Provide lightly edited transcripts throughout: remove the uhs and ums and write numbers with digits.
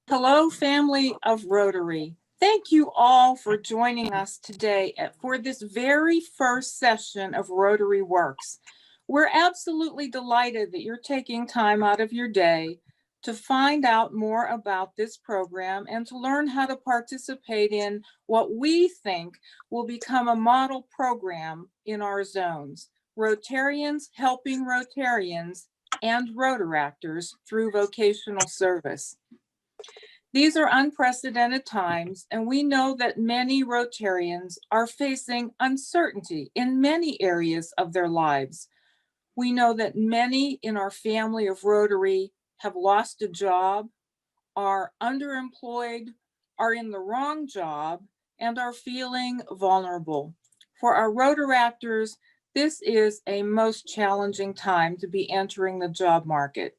Hello, family of Rotary. Thank you all for joining us today for this very first session of Rotary Works. We're absolutely delighted that you're taking time out of your day to find out more about this program and to learn how to participate in what we think will become a model program in our zones. Rotarians helping Rotarians and Rotaractors through vocational service. These are unprecedented times, and we know that many Rotarians are facing uncertainty in many areas of their lives. We know that many in our family of Rotary have lost a job, are underemployed, are in the wrong job, and are feeling vulnerable. For our Rotaractors, this is a most challenging time to be entering the job market.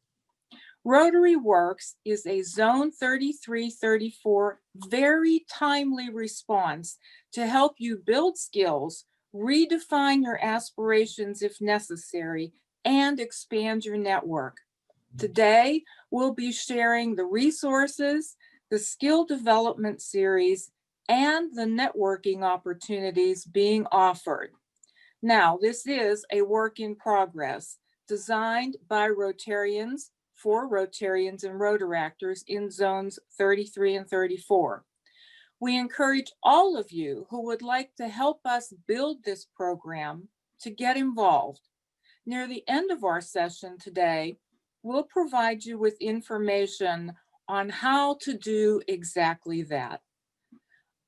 Rotary Works is a Zone 3334 very timely response to help you build skills, redefine your aspirations if necessary, and expand your network. Today, we'll be sharing the resources, the skill development series, and the networking opportunities being offered. Now, this is a work in progress designed by Rotarians for Rotarians and Rotaractors in zones 33 and 34. We encourage all of you who would like to help us build this program to get involved. Near the end of our session today, we'll provide you with information on how to do exactly that.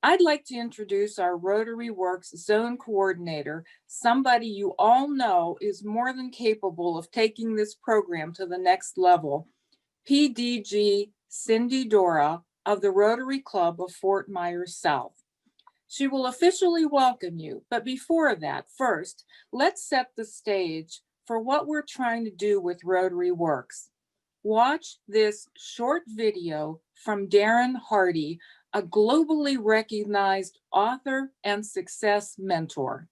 I'd like to introduce our Rotary Works Zone Coordinator, somebody you all know is more than capable of taking this program to the next level, PDG Cindy Dora of the Rotary Club of Fort Myers South. She will officially welcome you, but before that, first, let's set the stage for what we're trying to do with Rotary Works. Watch this short video from Darren Hardy, a globally recognized author and success mentor.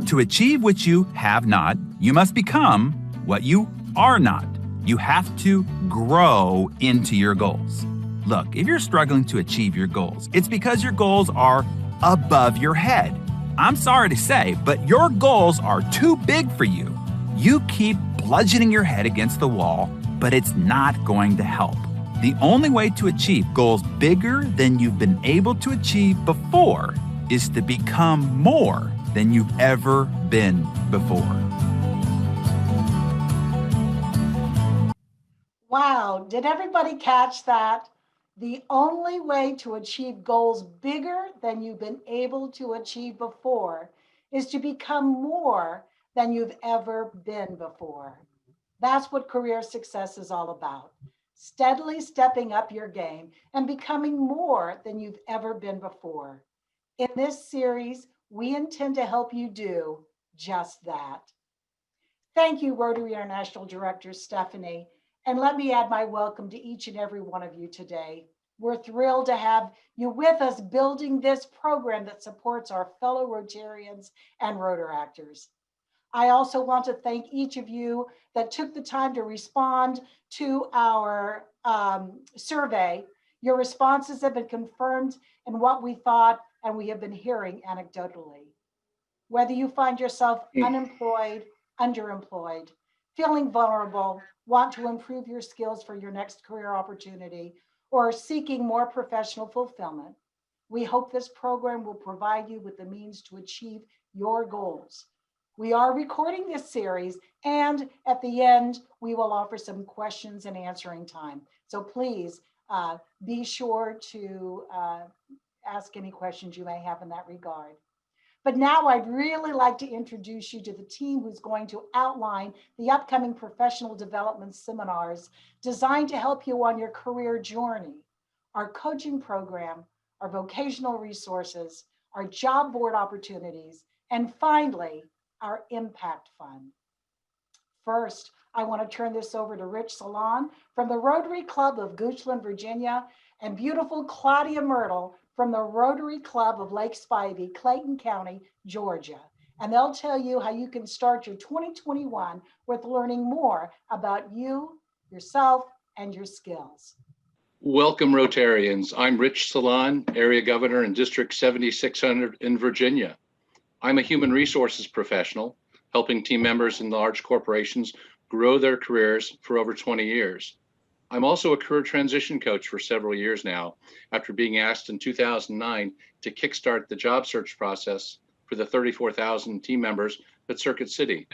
To achieve what you have not, you must become what you are not. You have to grow into your goals. Look, if you're struggling to achieve your goals, it's because your goals are above your head. I'm sorry to say, but your goals are too big for you. You keep bludgeoning your head against the wall, but it's not going to help. The only way to achieve goals bigger than you've been able to achieve before is to become more than you've ever been before. Wow, did everybody catch that? The only way to achieve goals bigger than you've been able to achieve before is to become more than you've ever been before. That's what career success is all about. Steadily stepping up your game and becoming more than you've ever been before. In this series, we intend to help you do just that. Thank you, Rotary International Director Stephanie. And let me add my welcome to each and every one of you today. We're thrilled to have you with us building this program that supports our fellow Rotarians and Rotaractors. I also want to thank each of you that took the time to respond to our survey. Your responses have been confirmed in what we thought and we have been hearing anecdotally. Whether you find yourself unemployed, underemployed, feeling vulnerable, want to improve your skills for your next career opportunity, or seeking more professional fulfillment, we hope this program will provide you with the means to achieve your goals. We are recording this series, and at the end, we will offer some questions and answering time. So please be sure to ask any questions you may have in that regard. But now I'd really like to introduce you to the team who's going to outline the upcoming professional development seminars designed to help you on your career journey, our coaching program, our vocational resources, our job board opportunities, and finally, our impact fund. First, I want to turn this over to Rich Salon from the Rotary Club of Goochland, Virginia, and beautiful Claudia Myrtle from the Rotary Club of Lake Spivey, Clayton County, Georgia. and they'll tell you how you can start your 2021 with learning more about you, yourself, and your skills. Welcome, Rotarians. I'm Rich Salon, Area Governor in District 7600 in Virginia. I'm a human resources professional, helping team members in large corporations grow their careers for over 20 years. I'm also a career transition coach for several years now, after being asked in 2009 to kickstart the job search process for the 34,000 team members at Circuit City.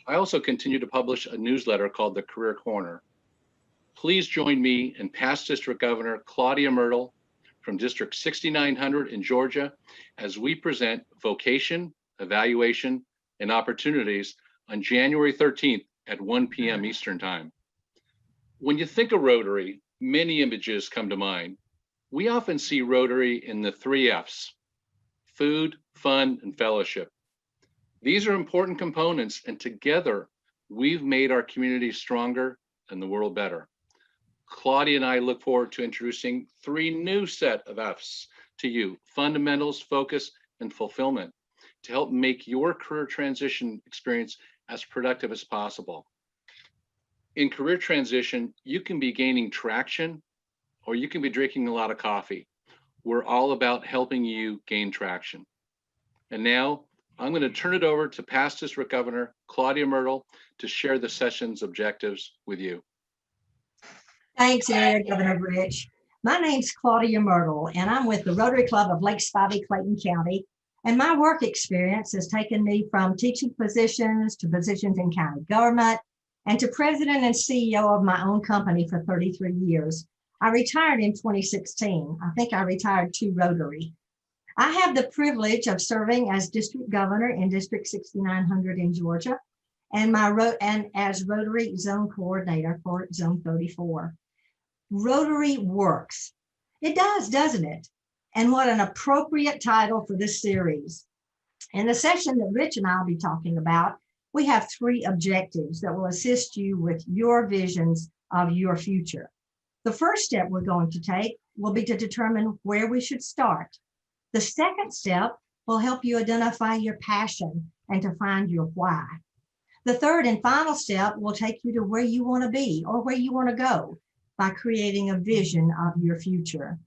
I also continue to publish a newsletter called The Career Corner. Please join me and past District Governor Claudia Myrtle from District 6900 in Georgia as we present Vocation, Evaluation, and Opportunities on January 13th at 1 p.m. Eastern Time. When you think of Rotary, many images come to mind. We often see Rotary in the 3 F's: food, fun, and fellowship. These are important components, and together we've made our community stronger and the world better. Claudia and I look forward to introducing 3 new set of F's to you: fundamentals, focus, and fulfillment, to help make your career transition experience as productive as possible. In career transition, you can be gaining traction or you can be drinking a lot of coffee. We're all about helping you gain traction. And now I'm going to turn it over to past District Governor Claudia Myrtle to share the session's objectives with you. Thanks, Area Governor Rich. My name's Claudia Myrtle, and I'm with the Rotary Club of Lake Spivey, Clayton County. And my work experience has taken me from teaching positions to positions in county government and to president and CEO of my own company for 33 years. I retired in 2016. I think I retired to Rotary. I have the privilege of serving as district governor in District 6900 in Georgia, and as Rotary Zone Coordinator for Zone 34. Rotary Works. It does, doesn't it? And what an appropriate title for this series. In the session that Rich and I will be talking about, we have 3 objectives that will assist you with your visions of your future. The first step we're going to take will be to determine where we should start. The second step will help you identify your passion and to find your why. The third and final step will take you to where you want to be or where you want to go by creating a vision of your future.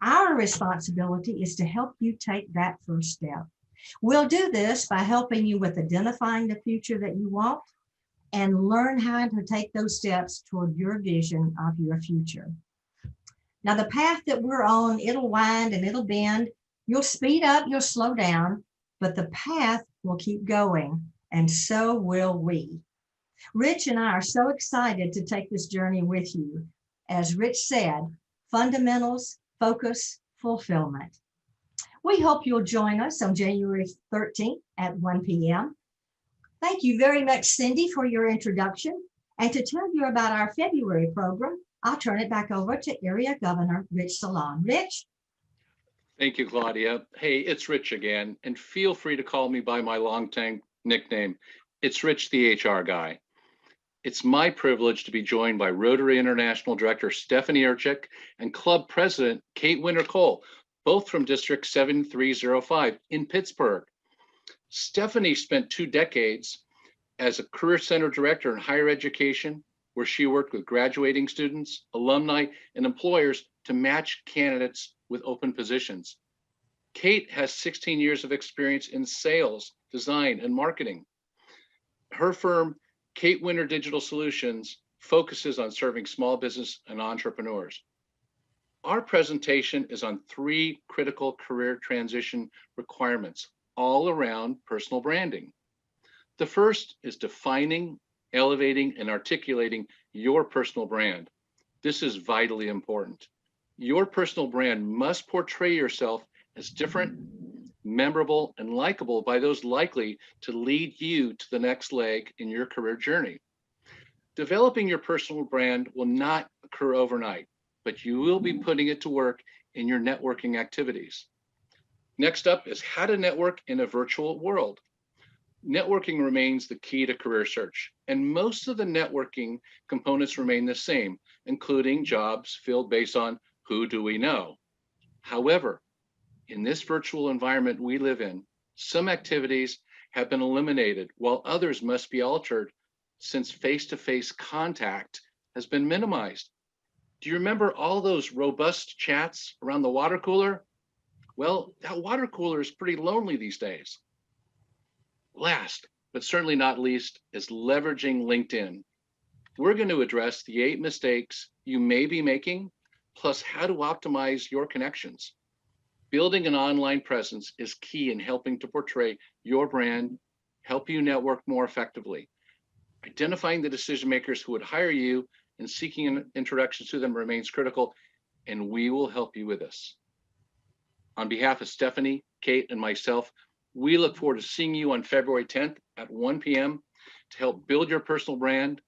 Our responsibility is to help you take that first step. We'll do this by helping you with identifying the future that you want and learn how to take those steps toward your vision of your future. Now, the path that we're on, it'll wind and it'll bend. You'll speed up, you'll slow down, but the path will keep going, and so will we. Rich and I are so excited to take this journey with you. As Rich said, fundamentals, focus, fulfillment. We hope you'll join us on January 13th at 1 p.m. Thank you very much, Cindy, for your introduction. And to tell you about our February program, I'll turn it back over to Area Governor Rich Salon. Rich? Thank you, Claudia. Hey, it's Rich again, and feel free to call me by my long-time nickname. It's Rich, the HR guy. It's my privilege to be joined by Rotary International Director Stephanie Erchik and Club President Kate Winter-Cole, both from District 7305 in Pittsburgh. Stephanie spent 2 decades as a Career Center Director in higher education, where she worked with graduating students, alumni, and employers to match candidates with open positions. Kate has 16 years of experience in sales, design, and marketing. Her firm, Kate Winter Digital Solutions, focuses on serving small business and entrepreneurs. Our presentation is on 3 critical career transition requirements, all around personal branding. The first is defining, elevating, and articulating your personal brand. This is vitally important. Your personal brand must portray yourself as different, memorable, and likable by those likely to lead you to the next leg in your career journey. Developing your personal brand will not occur overnight, but you will be putting it to work in your networking activities. Next up is how to network in a virtual world. Networking remains the key to career search, and most of the networking components remain the same, including jobs filled based on who do we know. However, in this virtual environment we live in, some activities have been eliminated, while others must be altered since face-to-face contact has been minimized. Do you remember all those robust chats around the water cooler? Well, that water cooler is pretty lonely these days. Last, but certainly not least, is leveraging LinkedIn. We're going to address the 8 mistakes you may be making, plus how to optimize your connections. Building an online presence is key in helping to portray your brand, help you network more effectively. Identifying the decision makers who would hire you and seeking an introduction to them remains critical, and we will help you with this. On behalf of Stephanie, Kate, and myself, we look forward to seeing you on February 10th at 1 p.m. to help build your personal brand,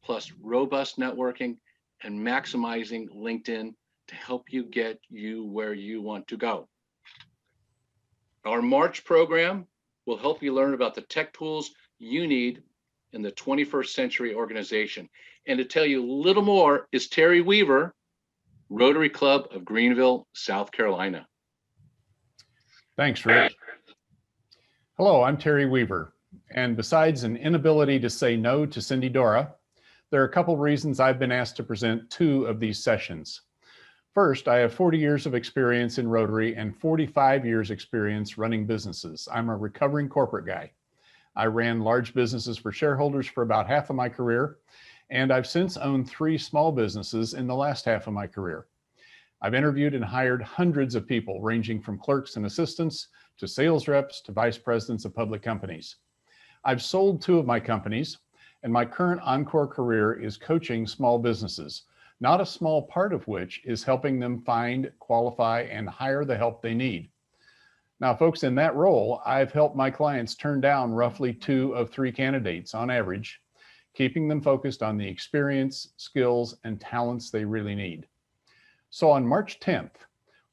plus robust networking and maximizing LinkedIn to help you get you where you want to go. Our March program will help you learn about the tech tools you need in the 21st century organization. And to tell you a little more is Terry Weaver, Rotary Club of Greenville, South Carolina. Thanks, Rick. Hello, I'm Terry Weaver. And besides an inability to say no to Cindy Dora, there are a couple reasons I've been asked to present 2 of these sessions. First, I have 40 years of experience in Rotary and 45 years experience running businesses. I'm a recovering corporate guy. I ran large businesses for shareholders for about half of my career, and I've since owned 3 small businesses in the last half of my career. I've interviewed and hired hundreds of people, ranging from clerks and assistants to sales reps to vice presidents of public companies. I've sold 2 of my companies, and my current encore career is coaching small businesses, not a small part of which is helping them find, qualify, and hire the help they need. Now, folks, in that role, I've helped my clients turn down roughly 2 of 3 candidates on average, keeping them focused on the experience, skills, and talents they really need. So on March 10th,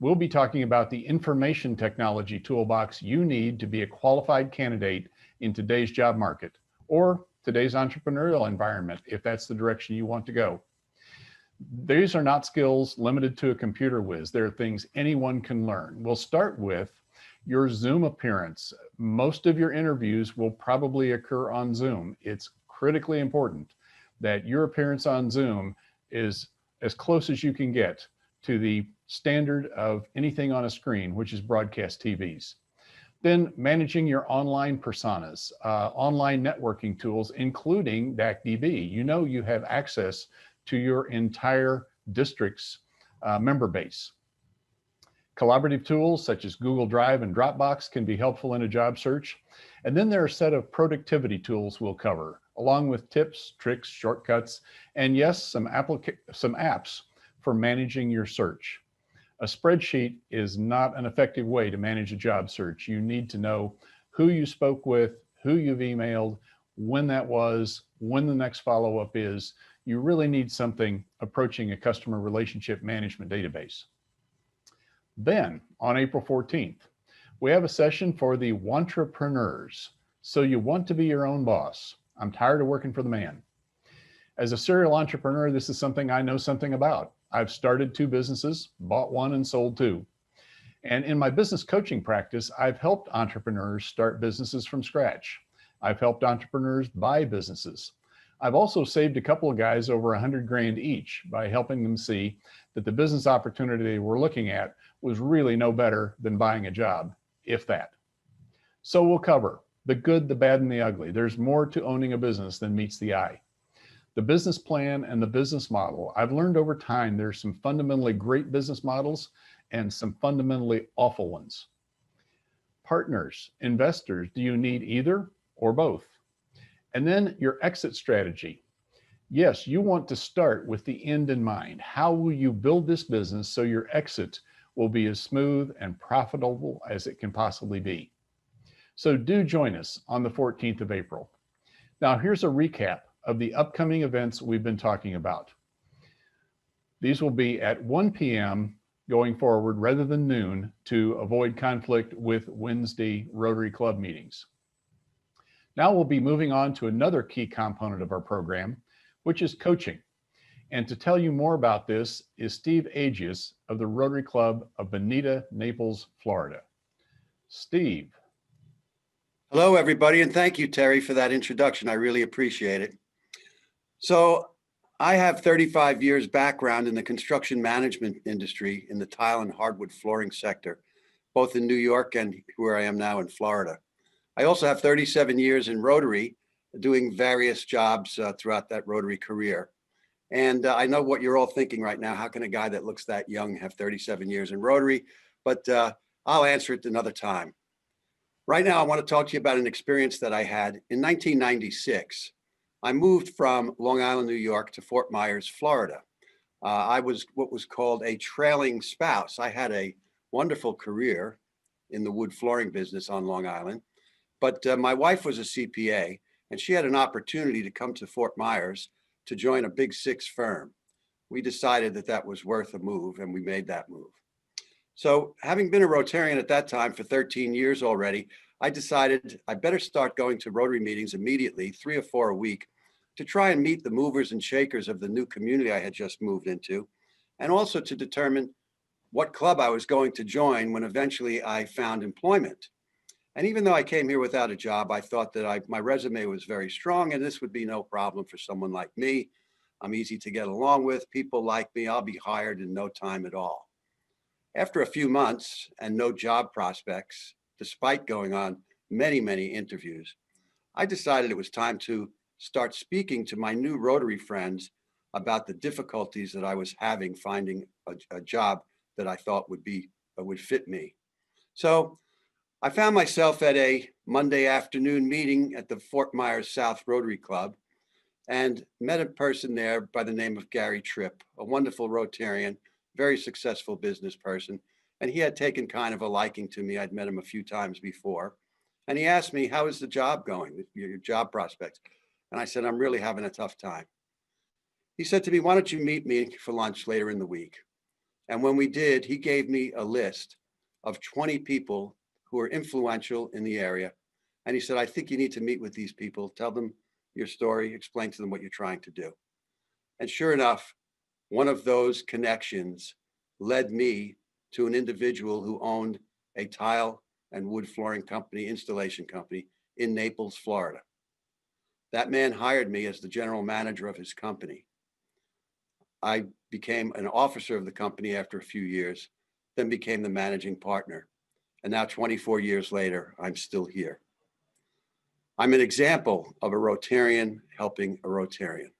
we'll be talking about the information technology toolbox you need to be a qualified candidate in today's job market, or today's entrepreneurial environment, if that's the direction you want to go. These are not skills limited to a computer whiz. They're things anyone can learn. We'll start with your Zoom appearance. Most of your interviews will probably occur on Zoom. It's critically important that your appearance on Zoom is as close as you can get to the standard of anything on a screen, which is broadcast TVs. Then managing your online personas, online networking tools, including DACDB. You know you have access to your entire district's member base. Collaborative tools such as Google Drive and Dropbox can be helpful in a job search. And then there are a set of productivity tools we'll cover, along with tips, tricks, shortcuts, and yes, some apps for managing your search. A spreadsheet is not an effective way to manage a job search. You need to know who you spoke with, who you've emailed, when that was, when the next follow-up is. You really need something approaching a customer relationship management database. Then on April 14th, we have a session for the wantrepreneurs. So you want to be your own boss. I'm tired of working for the man. As a serial entrepreneur, this is something I know something about. I've started 2 businesses, bought 1 and sold 2. And in my business coaching practice, I've helped entrepreneurs start businesses from scratch. I've helped entrepreneurs buy businesses. I've also saved a couple of guys over 100 grand each by helping them see that the business opportunity they were looking at was really no better than buying a job, if that. So we'll cover the good, the bad, and the ugly. There's more to owning a business than meets the eye. The business plan and the business model. I've learned over time there's some fundamentally great business models and some fundamentally awful ones. Partners, investors, do you need either or both? And then your exit strategy. Yes, you want to start with the end in mind. How will you build this business so your exit will be as smooth and profitable as it can possibly be? So do join us on the 14th of April. Now here's a recap of the upcoming events we've been talking about. These will be at 1 p.m. going forward rather than noon to avoid conflict with Wednesday Rotary Club meetings. Now we'll be moving on to another key component of our program, which is coaching. And to tell you more about this is Steve Agius of the Rotary Club of Bonita, Naples, Florida. Steve. Hello, everybody, and thank you, Terry, for that introduction. I really appreciate it. So I have 35 years background in the construction management industry in the tile and hardwood flooring sector, both in New York and where I am now in Florida. I also have 37 years in Rotary, doing various jobs throughout that Rotary career. And I know what you're all thinking right now. How can a guy that looks that young have 37 years in Rotary? But I'll answer it another time. Right now, I want to talk to you about an experience that I had in 1996. I moved from Long Island, New York to Fort Myers, Florida. I was what was called a trailing spouse. I had a wonderful career in the wood flooring business on Long Island, but my wife was a CPA and she had an opportunity to come to Fort Myers to join a big six firm. We decided that that was worth a move and we made that move. So having been a Rotarian at that time for 13 years already, I decided I better start going to Rotary meetings immediately, 3 or 4 a week, to try and meet the movers and shakers of the new community I had just moved into, and also to determine what club I was going to join when eventually I found employment. And even though I came here without a job, I thought that my resume was very strong and this would be no problem for someone like me. I'm easy to get along with. People like me. I'll be hired in no time at all. After a few months and no job prospects, despite going on many, many interviews, I decided it was time to start speaking to my new Rotary friends about the difficulties that I was having finding a job that I thought would fit me. So I found myself at a Monday afternoon meeting at the Fort Myers South Rotary Club and met a person there by the name of Gary Tripp, a wonderful Rotarian, very successful business person. And he had taken kind of a liking to me. I'd met him a few times before. And he asked me, how is the job going, your job prospects? And I said, I'm really having a tough time. He said to me, why don't you meet me for lunch later in the week? And when we did, he gave me a list of 20 people who are influential in the area. And he said, I think you need to meet with these people, tell them your story, explain to them what you're trying to do. And sure enough, one of those connections led me to an individual who owned a tile and wood flooring company, installation company in Naples, Florida. That man hired me as the general manager of his company. I became an officer of the company after a few years, then became the managing partner. And now 24 years later, I'm still here. I'm an example of a Rotarian helping a Rotarian.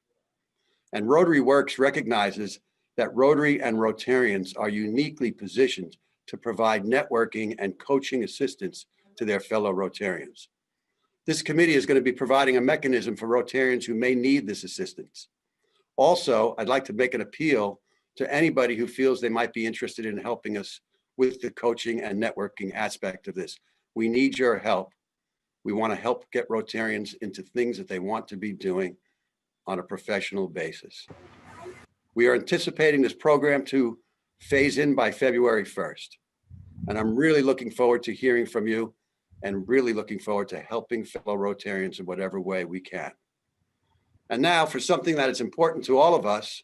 And Rotary Works recognizes that Rotary and Rotarians are uniquely positioned to provide networking and coaching assistance to their fellow Rotarians. This committee is going to be providing a mechanism for Rotarians who may need this assistance. Also, I'd like to make an appeal to anybody who feels they might be interested in helping us with the coaching and networking aspect of this. We need your help. We want to help get Rotarians into things that they want to be doing on a professional basis. We are anticipating this program to phase in by February 1st. And I'm really looking forward to hearing from you and really looking forward to helping fellow Rotarians in whatever way we can. And now for something that is important to all of us,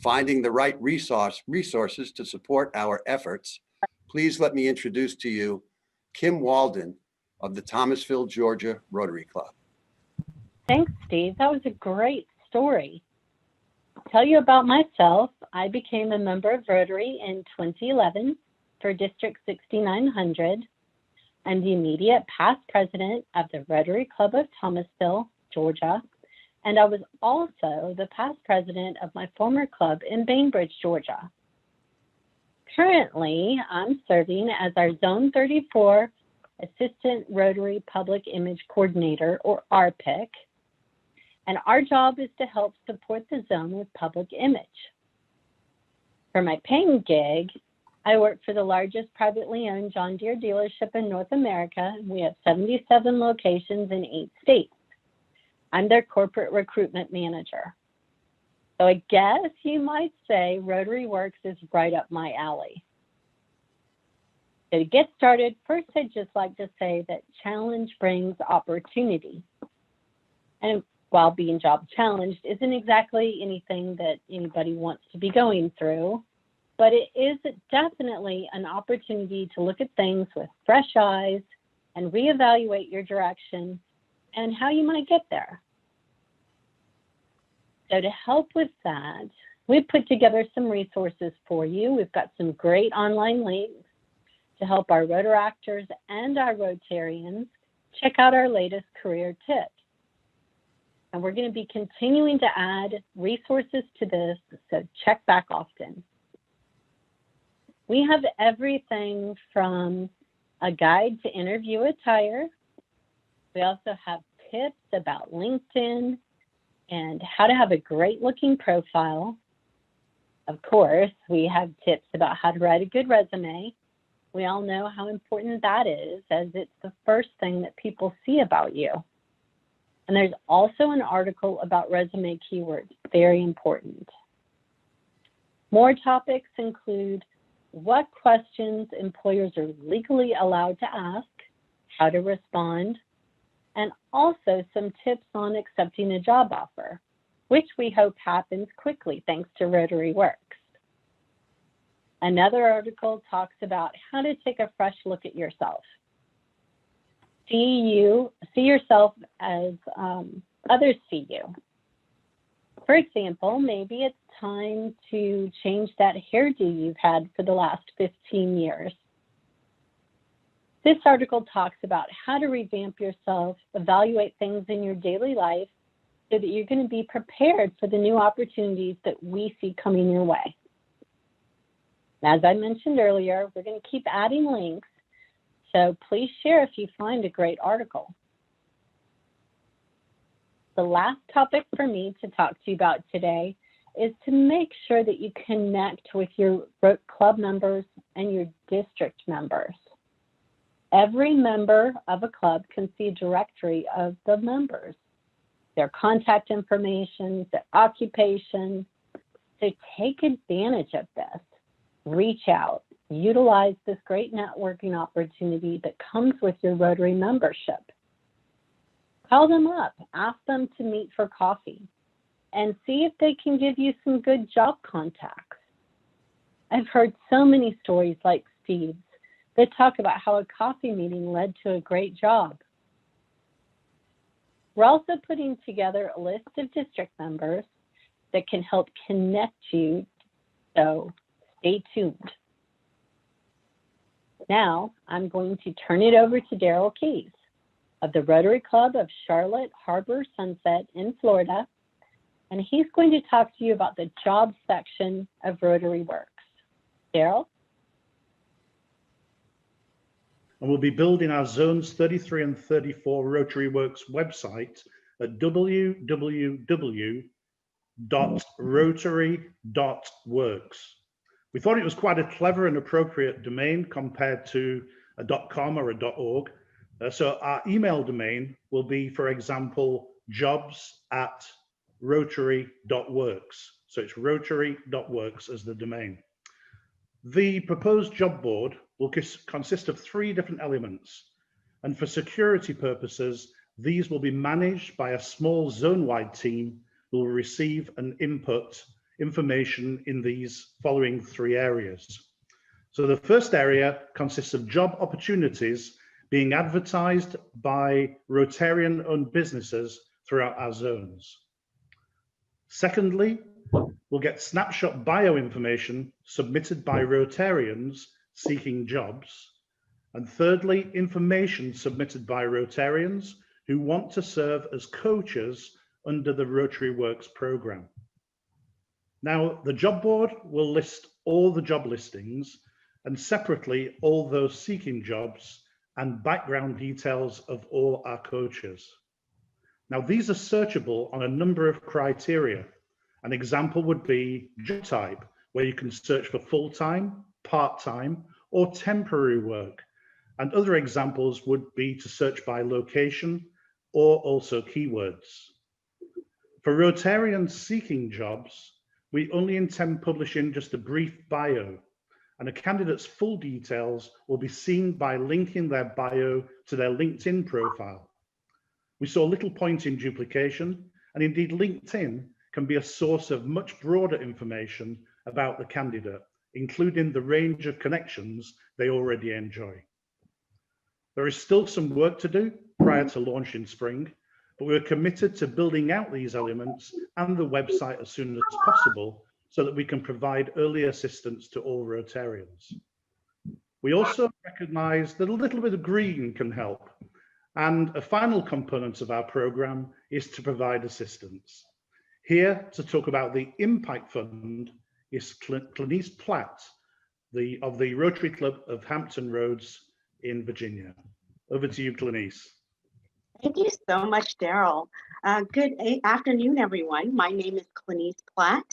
finding the right resources to support our efforts, please let me introduce to you Kim Walden of the Thomasville, Georgia Rotary Club. Thanks, Steve. That was a great story. I'll tell you about myself. I became a member of Rotary in 2011 for District 6900. I'm the immediate past president of the Rotary Club of Thomasville, Georgia, and I was also the past president of my former club in Bainbridge, Georgia. Currently, I'm serving as our Zone 34 Assistant Rotary Public Image Coordinator, or RPIC, and our job is to help support the zone with public image. For my paying gig, I work for the largest privately owned John Deere dealership in North America. We have 77 locations in 8 states. I'm their corporate recruitment manager. So I guess you might say Rotary Works is right up my alley. So to get started, first I'd just like to say that challenge brings opportunity. And while being job challenged isn't exactly anything that anybody wants to be going through, but it is definitely an opportunity to look at things with fresh eyes and reevaluate your direction and how you might get there. So to help with that, we've put together some resources for you. We've got some great online links to help our Rotaractors and our Rotarians check out our latest career tips. And we're going to be continuing to add resources to this, so check back often. We have everything from a guide to interview attire. We also have tips about LinkedIn and how to have a great looking profile. Of course, we have tips about how to write a good resume. We all know how important that is, as it's the first thing that people see about you. And there's also an article about resume keywords, very important. More topics include what questions employers are legally allowed to ask, how to respond, and also some tips on accepting a job offer, which we hope happens quickly thanks to Rotary Works. Another article talks about how to take a fresh look at yourself. See yourself as others see you. For example, maybe it's time to change that hairdo you've had for the last 15 years. This article talks about how to revamp yourself, evaluate things in your daily life so that you're going to be prepared for the new opportunities that we see coming your way. As I mentioned earlier, we're going to keep adding links, so please share if you find a great article. The last topic for me to talk to you about today is to make sure that you connect with your club members and your district members. Every member of a club can see a directory of the members, their contact information, their occupation. So take advantage of this. Reach out, utilize this great networking opportunity that comes with your Rotary membership. Call them up, ask them to meet for coffee, and see if they can give you some good job contacts. I've heard so many stories like Steve's that talk about how a coffee meeting led to a great job. We're also putting together a list of district members that can help connect you, so stay tuned. Now, I'm going to turn it over to Daryl Keys of the Rotary Club of Charlotte Harbor Sunset in Florida, and he's going to talk to you about the job section of Rotary Works. Daryl? And we'll be building our zones 33 and 34 Rotary Works website at www.rotary.works. We thought it was quite a clever and appropriate domain compared to a .com or a .org. So our email domain will be, for example, jobs@rotary.works. So it's rotary.works as the domain. The proposed job board will consist of 3 different elements. And for security purposes, these will be managed by a small zone-wide team who will receive and input information in these following 3 areas. So the first area consists of job opportunities being advertised by Rotarian-owned businesses throughout our zones. Secondly, we'll get snapshot bio information submitted by Rotarians seeking jobs. And thirdly, information submitted by Rotarians who want to serve as coaches under the Rotary Works program. Now, the job board will list all the job listings and separately all those seeking jobs and background details of all our coaches. Now, these are searchable on a number of criteria. An example would be job type, where you can search for full-time, part-time, or temporary work. And other examples would be to search by location or also keywords. For Rotarians seeking jobs, we only intend publishing just a brief bio, and a candidate's full details will be seen by linking their bio to their LinkedIn profile. We saw little point in duplication, and indeed LinkedIn can be a source of much broader information about the candidate, including the range of connections they already enjoy. There is still some work to do prior to launch in spring, but we're committed to building out these elements and the website as soon as possible so that we can provide early assistance to all Rotarians. We also recognize that a little bit of green can help. And a final component of our program is to provide assistance. Here to talk about the Impact Fund is Clanice Platt, of the Rotary Club of Hampton Roads in Virginia. Over to you, Clanice. Thank you so much, Daryl. Good afternoon, everyone. My name is Clanice Platt,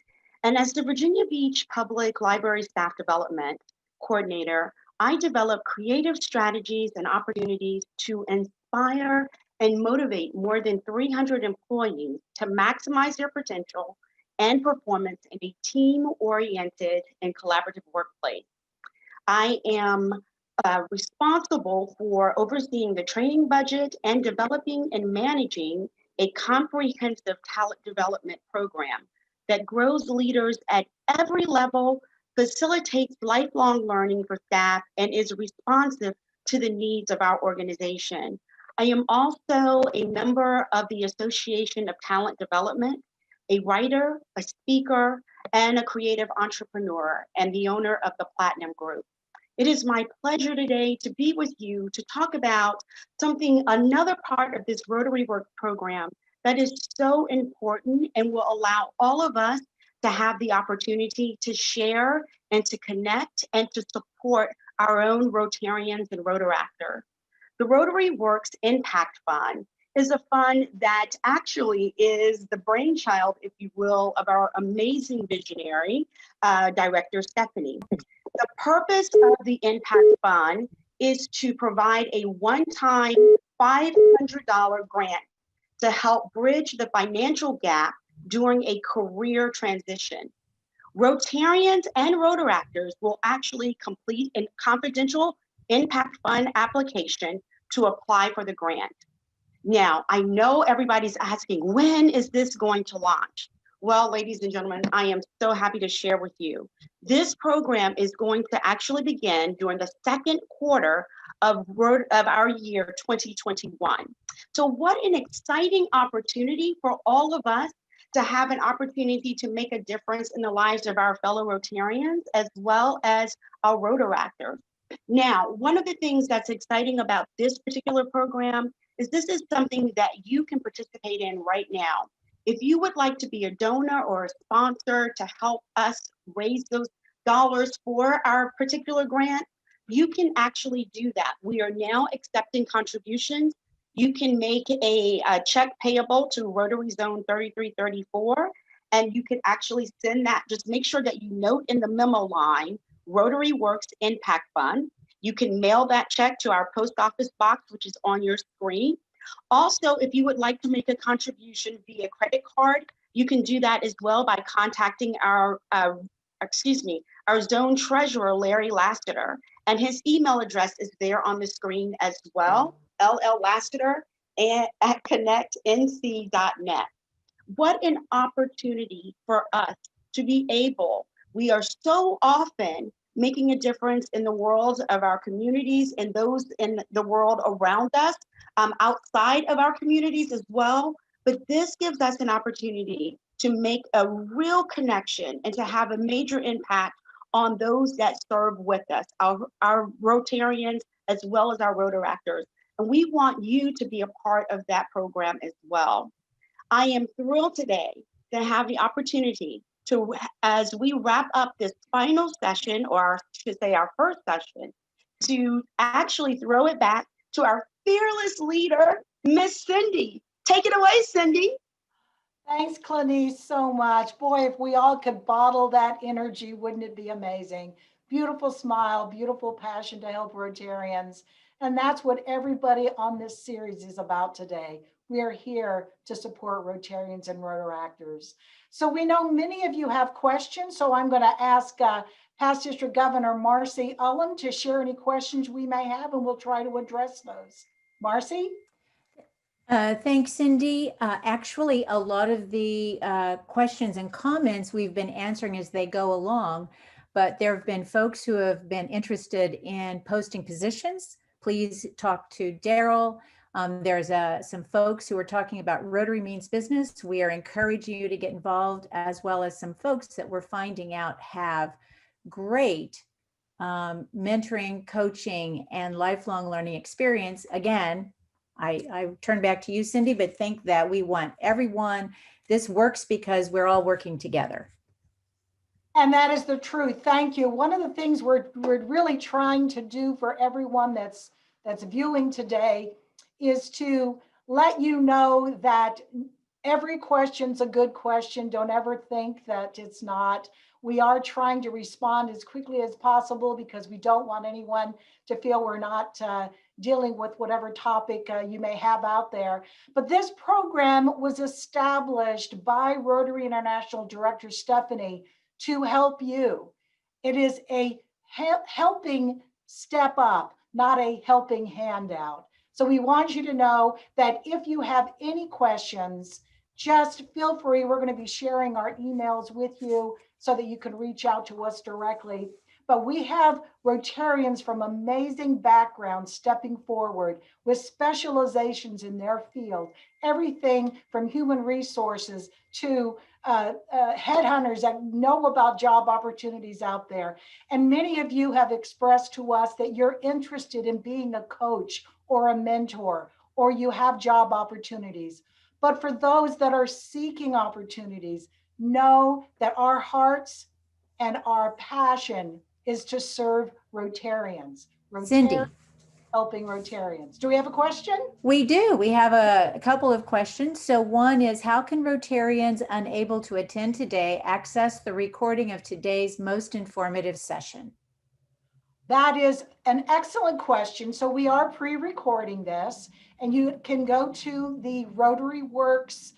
and as the Virginia Beach Public Library Staff Development Coordinator, I develop creative strategies and opportunities to inspire and motivate more than 300 employees to maximize their potential and performance in a team-oriented and collaborative workplace. I am responsible for overseeing the training budget and developing and managing a comprehensive talent development program that grows leaders at every level, facilitates lifelong learning for staff, and is responsive to the needs of our organization. I am also a member of the Association of Talent Development, a writer, a speaker, and a creative entrepreneur, and the owner of the Platinum Group. It is my pleasure today to be with you to talk about another part of this Rotary Works program that is so important and will allow all of us to have the opportunity to share and to connect and to support our own Rotarians and Rotaractors. The Rotary Works Impact Fund is a fund that actually is the brainchild, if you will, of our amazing visionary, Director Stephanie. The purpose of the Impact Fund is to provide a one-time $500 grant to help bridge the financial gap during a career transition. Rotarians and Rotaractors will actually complete a confidential Impact Fund application to apply for the grant. Now, I know everybody's asking, when is this going to launch? Well, ladies and gentlemen, I am so happy to share with you. This program is going to actually begin during the second quarter of our year 2021. So what an exciting opportunity for all of us to have an opportunity to make a difference in the lives of our fellow Rotarians as well as our Rotaractors. Now, one of the things that's exciting about this particular program is this is something that you can participate in right now. If you would like to be a donor or a sponsor to help us raise those dollars for our particular grant, you can actually do that. We are now accepting contributions. You can make a check payable to Rotary Zone 3334, and you can actually send that. Just make sure that you note in the memo line, Rotary Works Impact Fund. You can mail that check to our post office box, which is on your screen. Also, if you would like to make a contribution via credit card, you can do that as well by contacting our zone treasurer, Larry Lassiter, and his email address is there on the screen as well, LLLassiter@connectnc.net. What an opportunity for us to be able, we are so often making a difference in the world of our communities and those in the world around us, outside of our communities as well. But this gives us an opportunity to make a real connection and to have a major impact on those that serve with us, our Rotarians, as well as our Rotaractors. And we want you to be a part of that program as well. I am thrilled today to have the opportunity to, as we wrap up this final session, or I should say our first session, to actually throw it back to our fearless leader, Miss Cindy. Take it away, Cindy. Thanks, Clanice, so much. Boy, if we all could bottle that energy, wouldn't it be amazing? Beautiful smile, beautiful passion to help Rotarians. And that's what everybody on this series is about today. We are here to support Rotarians and Rotaractors. So we know many of you have questions, so I'm going to ask Past District Governor Marcy Ullum to share any questions we may have, and we'll try to address those. Marcy? Thanks, Cindy. Actually, a lot of the questions and comments we've been answering as they go along, but there have been folks who have been interested in posting positions please talk to Daryl. There's some folks who are talking about Rotary Means Business. We are encouraging you to get involved, as well as some folks that we're finding out have great mentoring, coaching, and lifelong learning experience. Again, I turn back to you, Cindy, but think that we want everyone. This works because we're all working together. And that is the truth. Thank you. One of the things we're really trying to do for everyone that's viewing today is to let you know that every question's a good question. Don't ever think that it's not. We are trying to respond as quickly as possible because we don't want anyone to feel we're not dealing with whatever topic you may have out there. But this program was established by Rotary International Director Stephanie to help you. It is a helping step up, not a helping handout. So we want you to know that if you have any questions, just feel free. We're going to be sharing our emails with you so that you can reach out to us directly. But we have Rotarians from amazing backgrounds stepping forward with specializations in their field, everything from human resources to headhunters that know about job opportunities out there. And many of you have expressed to us that you're interested in being a coach or a mentor, or you have job opportunities. But for those that are seeking opportunities, know that our hearts and our passion is to serve Rotarians. Cindy. Helping Rotarians. Do we have a question? We do. We have a couple of questions. So one is, how can Rotarians unable to attend today access the recording of today's most informative session? That is an excellent question. So we are pre-recording this, and you can go to the Rotary Works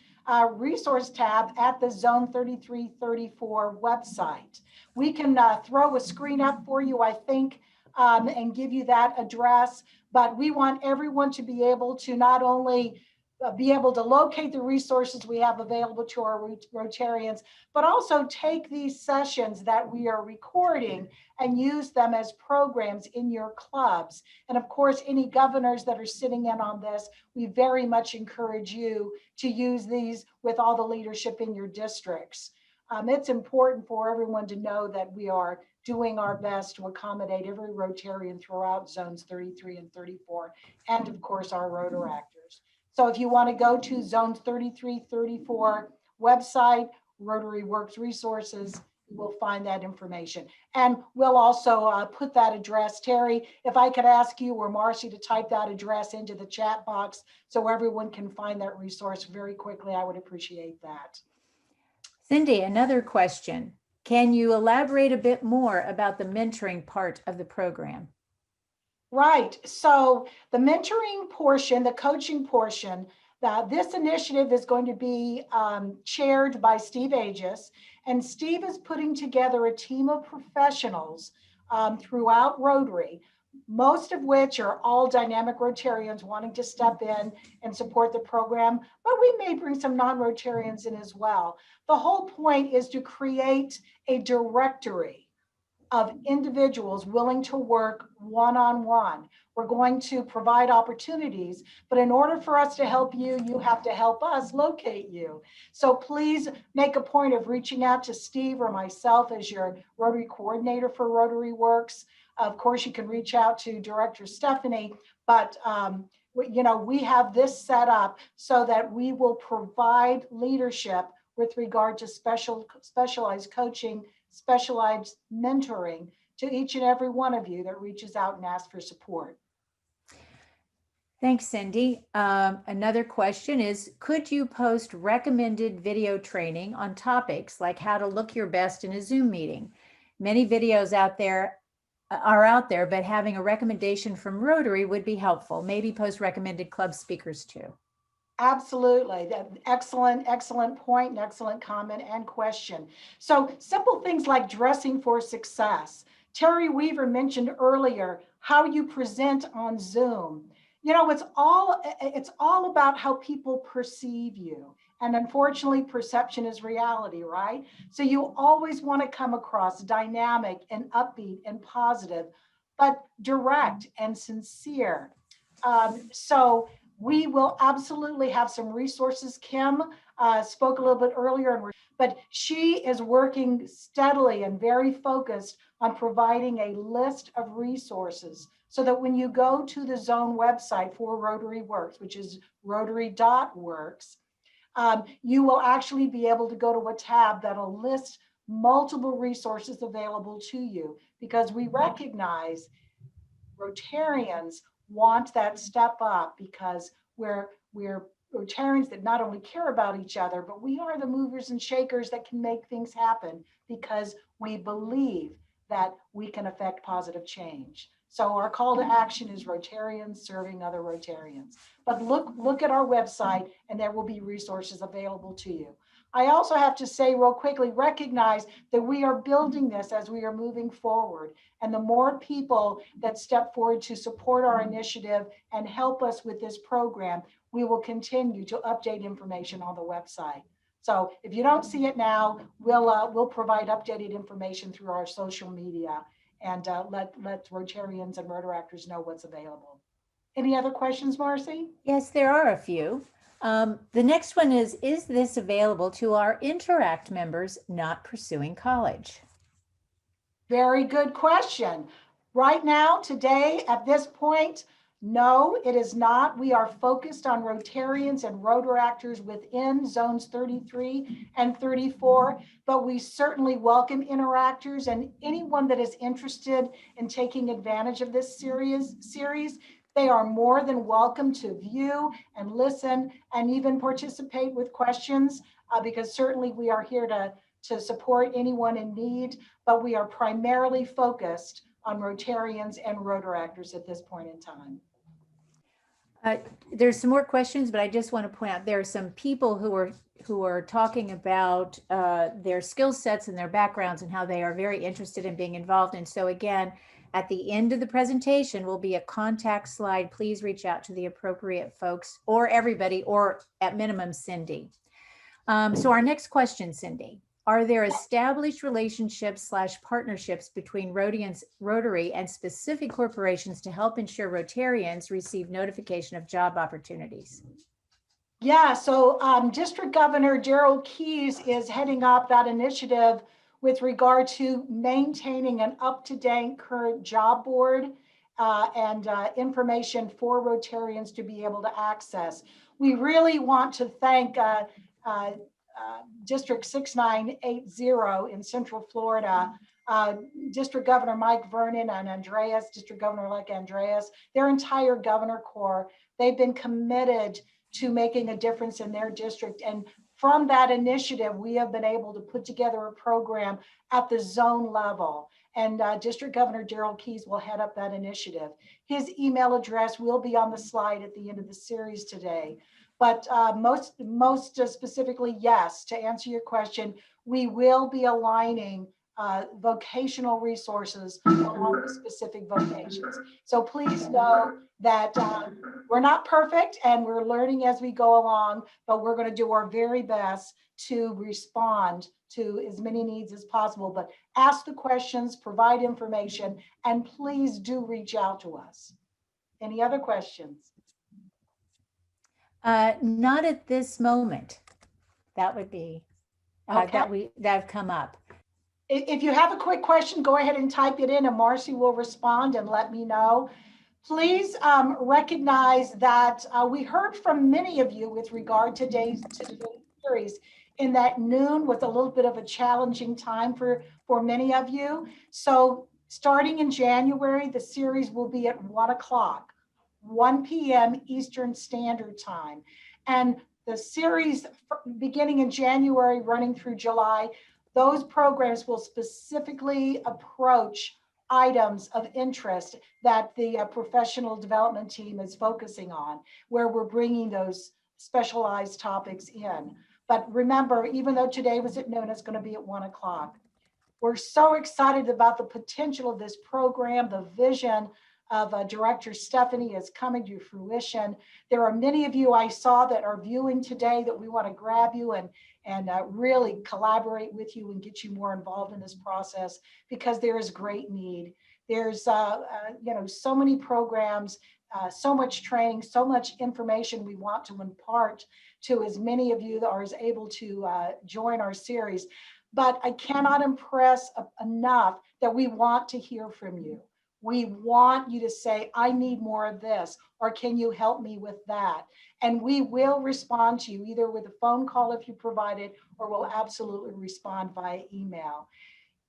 resource tab at the Zone 3334 website. We can throw a screen up for you, I think, and give you that address, but we want everyone to be able to not only be able to locate the resources we have available to our Rotarians, but also take these sessions that we are recording and use them as programs in your clubs. And of course, any governors that are sitting in on this, we very much encourage you to use these with all the leadership in your districts. It's important for everyone to know that we are doing our best to accommodate every Rotarian throughout zones 33 and 34, and of course our Rotaractors. So if you want to go to Zone 3334 website, Rotary Works resources, you will find that information. And we'll also put that address. Terry, if I could ask you or Marcy to type that address into the chat box so everyone can find that resource very quickly, I would appreciate that. Cindy, another question. Can you elaborate a bit more about the mentoring part of the program? Right. So the mentoring portion, the coaching portion, this initiative is going to be chaired by Steve Aegis, and Steve is putting together a team of professionals throughout Rotary, most of which are all dynamic Rotarians wanting to step in and support the program, but we may bring some non-Rotarians in as well. The whole point is to create a directory of individuals willing to work one-on-one. We're going to provide opportunities, but in order for us to help you, you have to help us locate you. So please make a point of reaching out to Steve or myself as your Rotary coordinator for Rotary Works. Of course, you can reach out to Director Stephanie, but we have this set up so that we will provide leadership with regard to specialized coaching, specialized mentoring to each and every one of you that reaches out and asks for support. Thanks, Cindy. Another question is, could you post recommended video training on topics like how to look your best in a Zoom meeting? Many videos are out there, but having a recommendation from Rotary would be helpful. Maybe post recommended club speakers too. Absolutely. Excellent point, and excellent comment and question. So simple things like dressing for success. Terry Weaver mentioned earlier how you present on Zoom. It's all about how people perceive you. And unfortunately, perception is reality, right? So you always want to come across dynamic and upbeat and positive. but direct and sincere. So we will absolutely have some resources. Kim spoke a little bit earlier, but she is working steadily and very focused on providing a list of resources so that when you go to the zone website for Rotary Works, which is rotary.works, you will actually be able to go to a tab that'll list multiple resources available to you, because we recognize Rotarians want that step up, because we're Rotarians that not only care about each other, but we are the movers and shakers that can make things happen, because we believe that we can affect positive change. So our call to action is Rotarians serving other Rotarians. But look at our website and there will be resources available to you. I also have to say real quickly, recognize that we are building this as we are moving forward. And the more people that step forward to support our initiative and help us with this program, we will continue to update information on the website. So if you don't see it now, we'll provide updated information through our social media and let Rotarians and Rotaractors know what's available. Any other questions, Marcy? Yes, there are a few. The next one is this available to our Interact members not pursuing college? Very good question. Right now, today, at this point, no, it is not. We are focused on Rotarians and Rotaractors within zones 33 and 34, but we certainly welcome interactors and anyone that is interested in taking advantage of this series. They are more than welcome to view and listen and even participate with questions, because certainly we are here to support anyone in need, but we are primarily focused on Rotarians and Rotaractors at this point in time. There's some more questions, but I just want to point out there are some people who are talking about their skill sets and their backgrounds and how they are very interested in being involved. And so again, at the end of the presentation will be a contact slide. Please reach out to the appropriate folks or everybody, or at minimum, Cindy. So our next question, Cindy. Are there established relationships / partnerships between Rotary and specific corporations to help ensure Rotarians receive notification of job opportunities? Yeah, so District Governor Gerald Keys is heading up that initiative with regard to maintaining an up-to-date current job board and information for Rotarians to be able to access. We really want to thank District 6980 in Central Florida, District Governor Mike Vernon and Andreas, District Governor-elect Andreas, their entire governor corps. They've been committed to making a difference in their district. And from that initiative, we have been able to put together a program at the zone level. And District Governor Gerald Keys will head up that initiative. His email address will be on the slide at the end of the series today. But most specifically, yes, to answer your question, we will be aligning vocational resources along with specific vocations. So please know that we're not perfect and we're learning as we go along, but we're going to do our very best to respond to as many needs as possible. But ask the questions, provide information, and please do reach out to us. Any other questions? Not at this moment. That would be Okay. that have come up. If you have a quick question, go ahead and type it in and Marcy will respond and let me know. Please recognize that we heard from many of you with regard to today's series, in that noon was a little bit of a challenging time for many of you. So starting in January, the series will be at 1 o'clock, 1 p.m. Eastern Standard Time. And the series beginning in January, running through July, those programs will specifically approach items of interest that the professional development team is focusing on, where we're bringing those specialized topics in. But remember, even though today was at noon, it's going to be at 1 o'clock. We're so excited about the potential of this program. The vision of Director Stephanie is coming to fruition. There are many of you I saw that are viewing today that we want to grab you and really collaborate with you and get you more involved in this process, because there is great need. There's, so many programs, so much training, so much information we want to impart to as many of you that are able to join our series. But I cannot impress enough that we want to hear from you. We want you to say, I need more of this, or can you help me with that? And we will respond to you either with a phone call if you provide it, or we'll absolutely respond via email.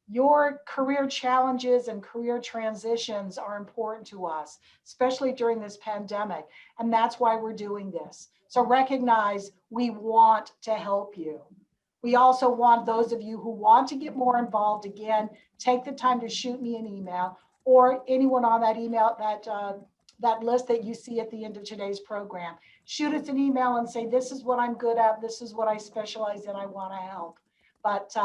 Your career challenges and career transitions are important to us, especially during this pandemic. And that's why we're doing this. So recognize we want to help you. We also want those of you who want to get more involved, again, take the time to shoot me an email, or anyone on that email, that list that you see at the end of today's program. Shoot us an email and say, this is what I'm good at, this is what I specialize in, I want to help. But,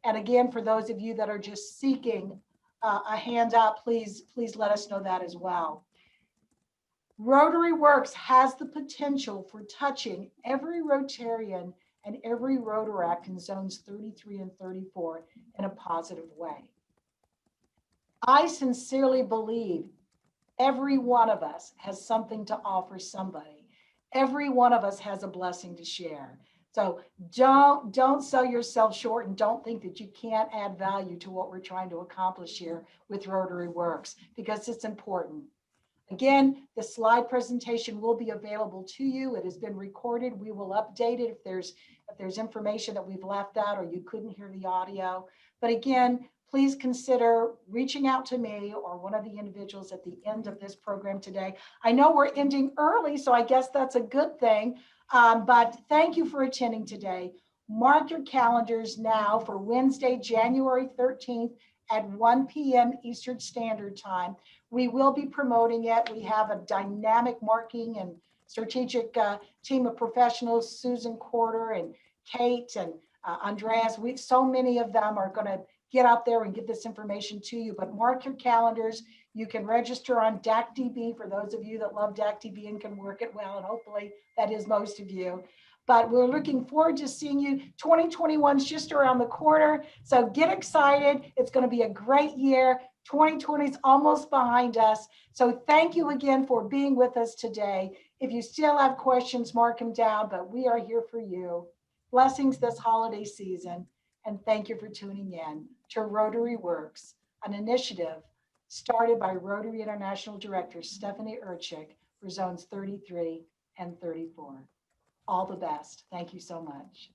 and again, for those of you that are just seeking a handout, please let us know that as well. Rotary Works has the potential for touching every Rotarian and every Rotaract in zones 33 and 34 in a positive way. I sincerely believe every one of us has something to offer somebody. Every one of us has a blessing to share. So don't sell yourself short, and don't think that you can't add value to what we're trying to accomplish here with Rotary Works, because it's important. Again, the slide presentation will be available to you. It has been recorded. We will update it if there's information that we've left out or you couldn't hear the audio. But again, please consider reaching out to me or one of the individuals at the end of this program today. I know we're ending early, so I guess that's a good thing. But thank you for attending today. Mark your calendars now for Wednesday, January 13th at 1 p.m. Eastern Standard Time. We will be promoting it. We have a dynamic marketing and strategic team of professionals, Susan Corder and Kate and Andreas. So many of them are going to get out there and get this information to you, but mark your calendars. You can register on DACDB for those of you that love DACDB and can work it well, and hopefully that is most of you. But we're looking forward to seeing you. 2021 is just around the corner, so get excited. It's going to be a great year. 2020 is almost behind us. So thank you again for being with us today. If you still have questions, mark them down, but we are here for you. Blessings this holiday season, and thank you for tuning in to Rotary Works, an initiative started by Rotary International Director Stephanie Urchik for zones 33 and 34. All the best. Thank you so much.